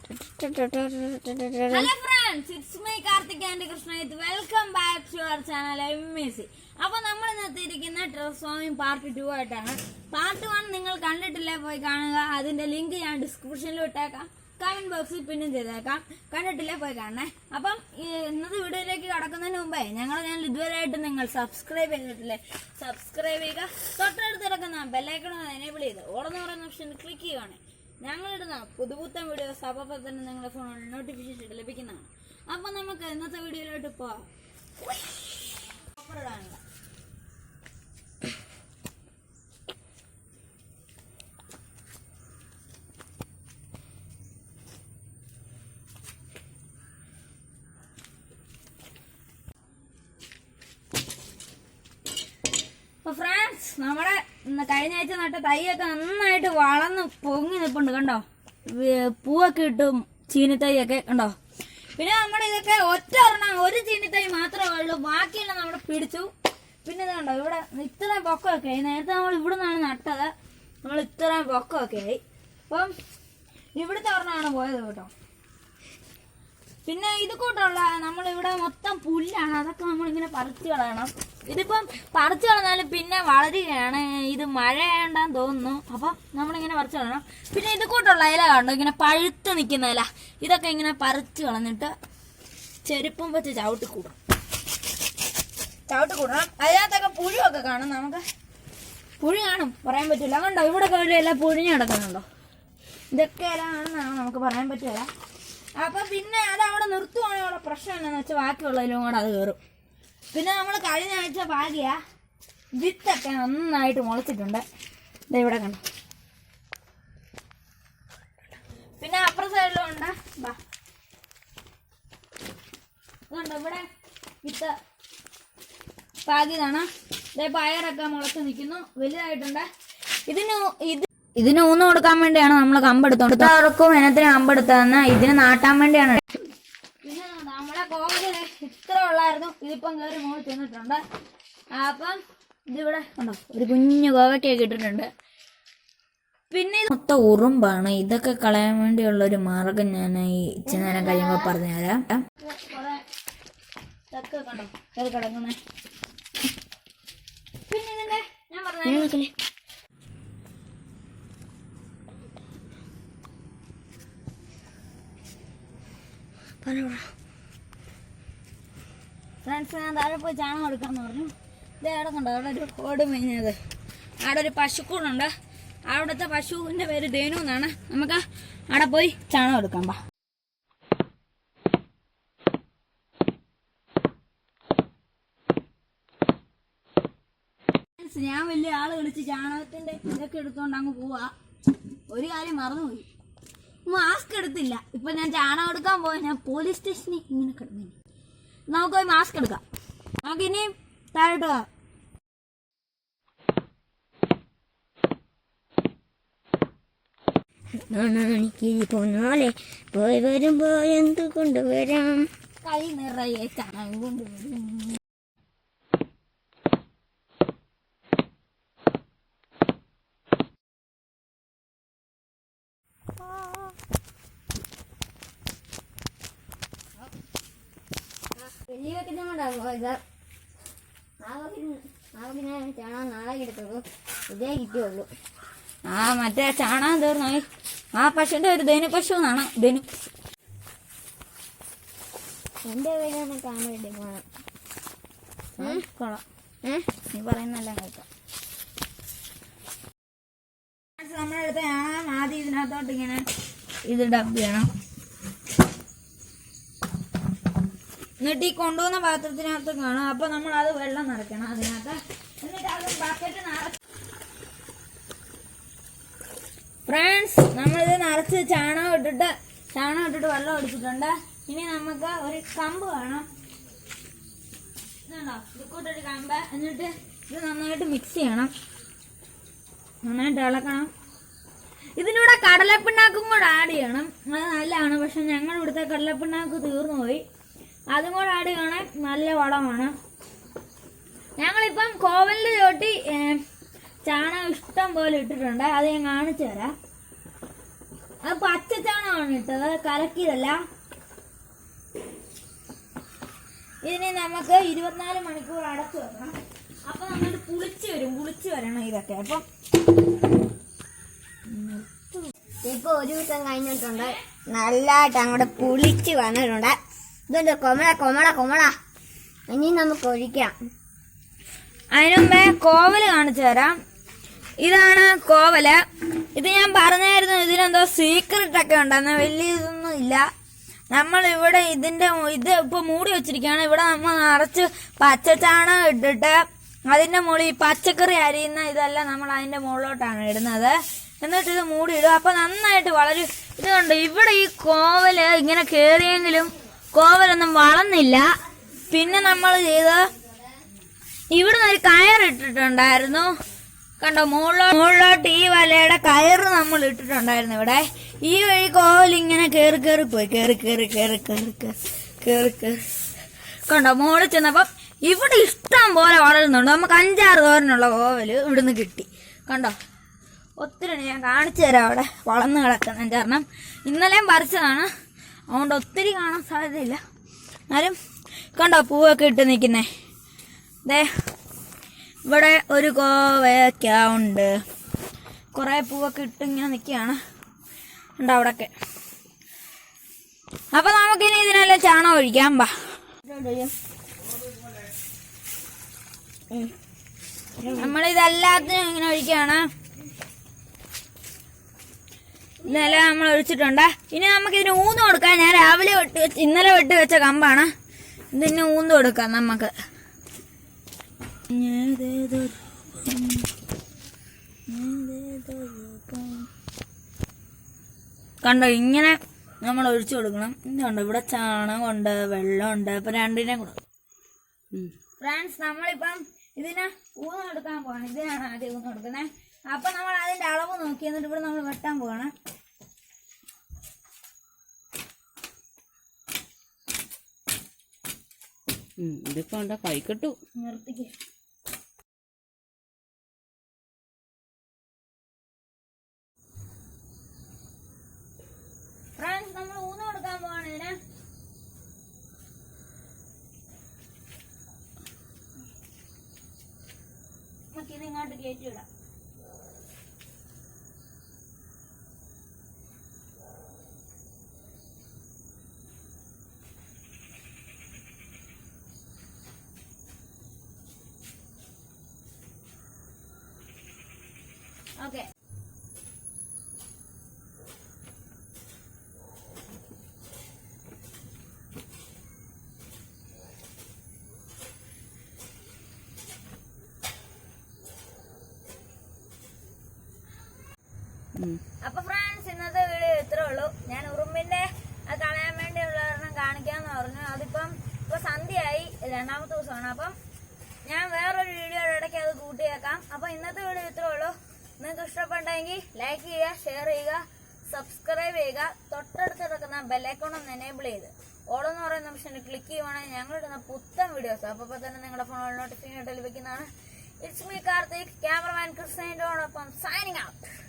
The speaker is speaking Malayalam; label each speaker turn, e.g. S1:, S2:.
S1: Hello friends, it's me Karthik and Krishna. Welcome back to our channel MSC. അപ്പോൾ നമ്മൾ ഇന്നത്തെ ട്രാൻസ്ഫോമിംഗ് പാർട്ട് 2 ആയിട്ടാണ്. പാർട്ട് 1 നിങ്ങൾ കണ്ടിട്ടില്ലേ, പോയി കാണുക. അതിന്റെ ലിങ്ക് ഞാൻ ഡിസ്ക്രിപ്ഷനിൽ ഇട്ടേക്കാം, കമന്റ് ബോക്സിൽ പിന്നും ചെയ്തേക്കാം. കണ്ടിട്ടില്ലേ, പോയി കാണണേ. അപ്പം ഇന്നത്തെ വീഡിയോയിലേക്ക് കടക്കുന്നതിന് മുമ്പേ ഞങ്ങൾ ഇതുവരെയായിട്ട് നിങ്ങൾ സബ്സ്ക്രൈബ് ചെയ്തിട്ടില്ലേ, സബ്സ്ക്രൈബ് ചെയ്യുക. തൊട്ടടുത്ത് കിടക്കുന്ന ബെല്ലൈക്കൺ എനേബിൾ ചെയ്ത് ഓളെന്ന് പറയുന്ന ഓപ്ഷൻ ക്ലിക്ക് ചെയ്യുകയാണ്. ഞങ്ങളിടുന്ന പുതുപുത്തൻ വീഡിയോസ് അപ്പോൾ തന്നെ നിങ്ങളുടെ ഫോണിൽ നോട്ടിഫിക്കേഷൻ ലഭിക്കുന്നതാണ്. അപ്പം നമുക്ക് ഇന്നത്തെ വീഡിയോയിലോട്ട് പോവാം. അപ്പോൾ ഫ്രണ്ട്സ്, നമ്മുടെ കഴിഞ്ഞ ആഴ്ച നട്ട തൈയൊക്കെ നന്നായിട്ട് വളർന്ന് പൊങ്ങി നിൽപ്പുണ്ട്. കണ്ടോ, പൂവൊക്കെ ഇട്ടും ചീനിത്തൈയൊക്കെ കണ്ടോ. പിന്നെ നമ്മുടെ ഇതൊക്കെ ഒരു ചീനിത്തൈ മാത്രമേ ഉള്ളൂ, ബാക്കിയെല്ലാം നമ്മുടെ പിടിച്ചു. പിന്നെ ഇത് കണ്ടോ, ഇവിടെ ഇത്രയും പൊക്കമൊക്കെ ആയി. നേരത്തെ നമ്മൾ ഇവിടെ നിന്നാണ് നട്ടത്, നമ്മൾ ഇത്രയും പൊക്കമൊക്കെ ആയി. അപ്പം ഇവിടുത്തെ ഒരെണ്ണമാണ് പോയത് കേട്ടോ. പിന്നെ ഇത് കൂട്ടുള്ള നമ്മളിവിടെ മൊത്തം പുല്ലാണ്, അതൊക്കെ നമ്മളിങ്ങനെ പറിച്ചു കളയണം. ഇതിപ്പം പറിച്ചു കളഞ്ഞാലും പിന്നെ വളരുകയാണ്. ഇത് മഴയാണ്ടാന്ന് തോന്നുന്നു, അപ്പം നമ്മളിങ്ങനെ പറിച്ചു കളയണം. പിന്നെ ഇത് കൂട്ടുള്ള ഇല കണ്ടോ, ഇങ്ങനെ പഴുത്ത് നിൽക്കുന്ന ഇല, ഇതൊക്കെ ഇങ്ങനെ പറിച്ചു കളഞ്ഞിട്ട് ചെരുപ്പും വെച്ച് ചവിട്ടി കൂടണം. അതിനകത്തൊക്കെ പുഴുവൊക്കെ കാണും. നമുക്ക് പുഴു കാണും, പറയാൻ പറ്റില്ല. കണ്ടോ, ഇവിടെ എല്ലാം പുഴിഞ്ഞ് കിടക്കുന്നുണ്ടോ. ഇതൊക്കെ ഇല കാണുന്നതാണ്, നമുക്ക് പറയാൻ പറ്റില്ല. അപ്പം പിന്നെ അത് അവിടെ നിർത്തുവാനുള്ള പ്രശ്നം എന്താണെന്ന് വെച്ചാൽ ബാക്കിയുള്ളതിലും കൂടെ അത് കയറും. പിന്നെ നമ്മൾ കഴിഞ്ഞ ആഴ്ച ഭാഗ്യ വിത്തൊക്കെ നന്നായിട്ട് മുളച്ചിട്ടുണ്ട്. ഇവിടെ കണ്ടു. പിന്നെ അപ്പുറ സൈഡിലും ഉണ്ട്. ഇതുണ്ട്, ഇവിടെ വിത്ത് പാകിയതാണ്. പയറൊക്കെ മുളച്ച് നിൽക്കുന്നു, വലുതായിട്ടുണ്ട്. ഇതിന് ഊന്ന് കൊടുക്കാൻ വേണ്ടിയാണ് നമ്മൾ കമ്പെടുത്തോണ്ട് അവർക്കും ഇനത്തിന് കമ്പെടുത്തതെന്ന് ഇതിന് നാട്ടാൻ വേണ്ടിയാണ്. പിന്നെ നമ്മളെ കോവല് ഇത്ര ഉള്ളായിരുന്നു, ഇതിപ്പം കയറി മുകളിൽ ചെന്നിട്ടുണ്ട്. അപ്പം ഇതിവിടെ ഉണ്ടോ, ഒരു കുഞ്ഞു കോവയ്ക്കൊക്കെ ഇട്ടിട്ടുണ്ട്. പിന്നെ മൊത്തം ഉറുമ്പാണ്, ഇതൊക്കെ കളയാൻ വേണ്ടിയുള്ള ഒരു മാർഗം ഞാൻ ഈ ഇച്ചിരി നേരം കഴിയുമ്പോൾ പറഞ്ഞുതരാം. കുറെ ഇതൊക്കെ കണ്ടോ കയറി കിടക്കുന്നേ. പിന്നെ ഇതിന്റെ ഞാൻ പറഞ്ഞു ഫ്രണ്ട്സ്, ഞാൻ താഴെ പോയി ചാണകം എടുക്കാമെന്ന് പറഞ്ഞു. ഇത് കിടക്കുന്നുണ്ട്, അവിടെ ഒരു ഓട് മേഞ്ഞത്. അവിടെ ഒരു പശുക്കൂടുണ്ട്, അവിടുത്തെ പശുവിൻ്റെ പേര് ധേനു എന്നാണ്. നമുക്ക് അവിടെ പോയി ചാണകം എടുക്കാം. ഞാൻ വലിയ ആള് വിളിച്ച് ചാണകത്തിൻ്റെ ഇതൊക്കെ എടുത്തോണ്ട് അങ്ങ് പോവാ. ഒരു കാര്യം മറന്നുപോയി, മാസ്ക് എടുത്തില്ല. ഇപ്പൊ ഞാൻ ചാണകം എടുക്കാൻ പോയി, ഞാൻ പോലീസ് സ്റ്റേഷനിൽ ഇങ്ങനെ കിടന്നു. നമുക്ക് പോയി മാസ്ക് എടുക്കാം. നമുക്ക് ഇനിയും താഴോട്ട് പോകാം.
S2: പോന്നോലെ പോയി വരുമ്പോ എന്ത് കൊണ്ടുവരാം,
S1: കൈ നിറയെ ചാണകം കൊണ്ടുവരും.
S2: വലിയ വെക്കുന്നുണ്ടാവും ഇത്. ചാണകം നാളെ കിടത്തുള്ളൂ, ഇതേ കിട്ടുള്ളൂ.
S1: മറ്റേ ചാണകം തീർന്നു. ആ പശുവിന്റെ ഒരു ധനു പശു എന്നാണ്. ധനു
S2: എന്റെ പേരൊന്ന് കാണാൻ വേണ്ടി പോണം.
S1: കൊള്ളാം, നീ പറയുന്നെല്ലാം കേൾക്കാം. നമ്മുടെ അടുത്ത് ആദ്യം ഇതിനകത്തോട്ട് ഇങ്ങനെ ഇത് ഡബ് ചെയ്യണം. എന്നിട്ട് ഈ കൊണ്ടുവന്ന പാത്രത്തിനകത്ത് കാണും. അപ്പൊ നമ്മൾ അത് വെള്ളം നിറയ്ക്കണം അതിനകത്ത്. എന്നിട്ട് അത് ബക്കറ്റ് ഫ്രണ്ട്സ്, നമ്മളിത് നിറച്ച് ചാണകം ഇട്ടിട്ട് വെള്ളം ഒടിച്ചിട്ടുണ്ട്. ഇനി നമുക്ക് ഒരു കമ്പ് വേണം. ഇതുണ്ടോ, ഇതുകൂട്ടൊരു കമ്പ്. എന്നിട്ട് ഇത് നന്നായിട്ട് മിക്സ് ചെയ്യണം, നന്നായിട്ട് ഇളക്കണം. ഇതിനൂടെ കടലപ്പിണ്ണാക്കും കൂടെ ആഡ് ചെയ്യണം, അത് നല്ലതാണ്. പക്ഷെ ഞങ്ങൾ ഇവിടുത്തെ കടലപ്പിണ്ണാക്ക് തീർന്നു പോയി, അതും കൂടെ ആഡ് ചെയ്യണേ, നല്ല വളമാണ്. ഞങ്ങളിപ്പം കോവലിൻ്റെ ചോട്ടി ചാണകം ഇഷ്ടം പോലെ ഇട്ടിട്ടുണ്ട്, അത് ഞാൻ കാണിച്ചു തരാം. അത് പച്ചച്ചാണമാണ് ഇട്ടത്, കലക്കിയതല്ല. ഇതിനെ നമുക്ക് 24 മണിക്കൂർ അടച്ചു വെക്കണം. അപ്പൊ നന്നായിട്ട് പുളിച്ച് വരണം ഇതൊക്കെ. അപ്പം
S2: ഇപ്പൊ ഒരു ദിവസം കഴിഞ്ഞിട്ടുണ്ട്, നല്ലതായിട്ട് അങ്ങോട്ട് പുളിച്ച് വന്നിട്ടുണ്ട്. ഇതുണ്ട് കൊമള. ഇനി നമുക്ക് ഒഴിക്കാം.
S1: അതിനുമ്പേ കോവല് കാണിച്ചു തരാം. ഇതാണ് കോവല്. ഇത് ഞാൻ പറഞ്ഞായിരുന്നു, ഇതിനെന്തോ സീക്രട്ട് ഒക്കെ ഉണ്ടെന്ന്. വലിയ ഇതൊന്നും ഇല്ല. നമ്മൾ ഇവിടെ ഇത് ഇപ്പൊ മൂടി വെച്ചിരിക്കുകയാണ്. ഇവിടെ നമ്മൾ നിറച്ച് പച്ചച്ചാണകം ഇട്ടിട്ട് അതിന്റെ മുകളിൽ പച്ചക്കറി അരിയുന്ന ഇതെല്ലാം നമ്മൾ അതിന്റെ മുകളിലോട്ടാണ് ഇടുന്നത്. എന്നിട്ട് ഇത് മൂടി ഇടുക. അപ്പൊ നന്നായിട്ട് വളരും. ഇതുകൊണ്ട് ഇവിടെ ഈ കോവല് ഇങ്ങനെ കേറിയെങ്കിലും കോവലൊന്നും വളർന്നില്ല. പിന്നെ നമ്മൾ ചെയ്ത് ഇവിടുന്ന് ഒരു കയറിട്ടിട്ടുണ്ടായിരുന്നു. കണ്ടോ, മുകളിലോട്ട് ഈ വലയുടെ കയറ് നമ്മൾ ഇട്ടിട്ടുണ്ടായിരുന്നു ഇവിടെ. ഈ വഴി കോവലിങ്ങനെ കേറി പോയി. കണ്ടോ, മുകളിൽ ചെന്നപ്പം ഇവിടെ ഇഷ്ടം പോലെ വളരുന്നുണ്ട്. നമുക്ക് 5-6 തോരനുള്ള കോവല് ഇവിടുന്ന് കിട്ടി. കണ്ടോ, ഒത്തിരി ഞാൻ കാണിച്ചു തരാം. അവിടെ വളർന്ന് കിടക്കുന്ന 5-6 ഇന്നലെയും പറിച്ചതാണ്. അതുകൊണ്ട് ഒത്തിരി കാണാൻ സാധ്യതയില്ല. എന്നാലും കണ്ടോ, പൂവൊക്കെ ഇട്ട് നിൽക്കുന്നേ. ദേ ഇവിടെ ഒരു കോവയ്ക്ക ഉണ്ട്. കുറേ പൂവൊക്കെ ഇട്ട് ഇങ്ങനെ നിൽക്കുകയാണ്. ഉണ്ടോ അവിടൊക്കെ. അപ്പൊ നമുക്കിനി ഇതിനെല്ലാം ചാണകം ഒഴിക്കാം. ബാ, നമ്മളിതെല്ലാത്തിനും ഇങ്ങനെ ഒഴിക്കുകയാണ്. ഇതെല്ലാം നമ്മൾ ഒഴിച്ചിട്ടുണ്ട്. ഇനി നമുക്കിതിന് ഊന്ന് കൊടുക്കാം. ഞാൻ രാവിലെ ഇന്നലെ വെട്ടി വെച്ച കമ്പാണ്. ഇതിന് ഊന്ന് കൊടുക്കാം നമുക്ക്. കണ്ടോ, ഇങ്ങനെ നമ്മൾ ഒഴിച്ചു കൊടുക്കണം. ഇതുണ്ട്, ഇവിടെ ചാണകമുണ്ട്, വെള്ളമുണ്ട്. ഇപ്പൊ രണ്ടിനെയും കൂടെ. ഫ്രണ്ട്സ്, നമ്മളിപ്പം ഇതിന് ഊന്ന് കൊടുക്കാൻ പോവാണ്. ഇതിനാണ് ആദ്യം ഊന്ന് കൊടുക്കുന്നത്. അപ്പൊ നമ്മൾ അതിന്റെ അളവ് നോക്കി എന്നിട്ട് ഇവിടെ നമ്മൾ വെട്ടാൻ പോവാണ്.
S3: ഇതിപ്പോ എന്താ കൈക്കിട്ടു
S1: നിർത്തിക്ക്. ഫ്രണ്ട്സ്, നമ്മൾ ഊന്ന് കൊടുക്കാൻ പോവാണ് ഇതിന്. നമുക്കിത് ഇങ്ങോട്ട് കയറ്റിവിടാം. ഓക്കെ, അപ്പൊ ഫ്രണ്ട്സ്, ഇന്നത്തെ വീഡിയോ ഇത്രേ ഉള്ളൂ. ഞാൻ ഉറുമ്പിന്റെ അത് കളയാൻ വേണ്ടിയുള്ള ഒരെണ്ണം കാണിക്കാന്ന് പറഞ്ഞു. അതിപ്പം ഇപ്പൊ സന്ധ്യയായി, 2ാമത്തെ ദിവസമാണ്. അപ്പം ഞാൻ വേറൊരു വീഡിയോയുടെ ഇടയ്ക്ക് അത് കൂട്ടിയേക്കാം. അപ്പൊ ഇന്നത്തെ വീഡിയോ ഇത്രേ ഉള്ളൂ. നിങ്ങൾക്ക് ഇഷ്ടപ്പെട്ടെങ്കിൽ ലൈക്ക് ചെയ്യുക, ഷെയർ ചെയ്യുക, സബ്സ്ക്രൈബ് ചെയ്യുക. തൊട്ടടുത്ത് കിടക്കുന്ന ബെല്ലൈക്കൺ ഒന്ന് എനേബിൾ ചെയ്ത് ഓളെന്ന് പറയുന്ന ഓപ്ഷനിൽ ക്ലിക്ക് ചെയ്യുവാണെങ്കിൽ ഞങ്ങളിടുന്ന പുത്തൻ വീഡിയോസ് അപ്പോൾ തന്നെ നിങ്ങളുടെ ഫോണിൽ നോട്ടിഫിക്കേഷൻ ലഭിക്കുന്നതാണ്. ഇറ്റ്സ് മീ കാർത്തിക്, ക്യാമറമാൻ കൃഷ്ണനോടൊപ്പം സൈനിങ് ഔട്ട്.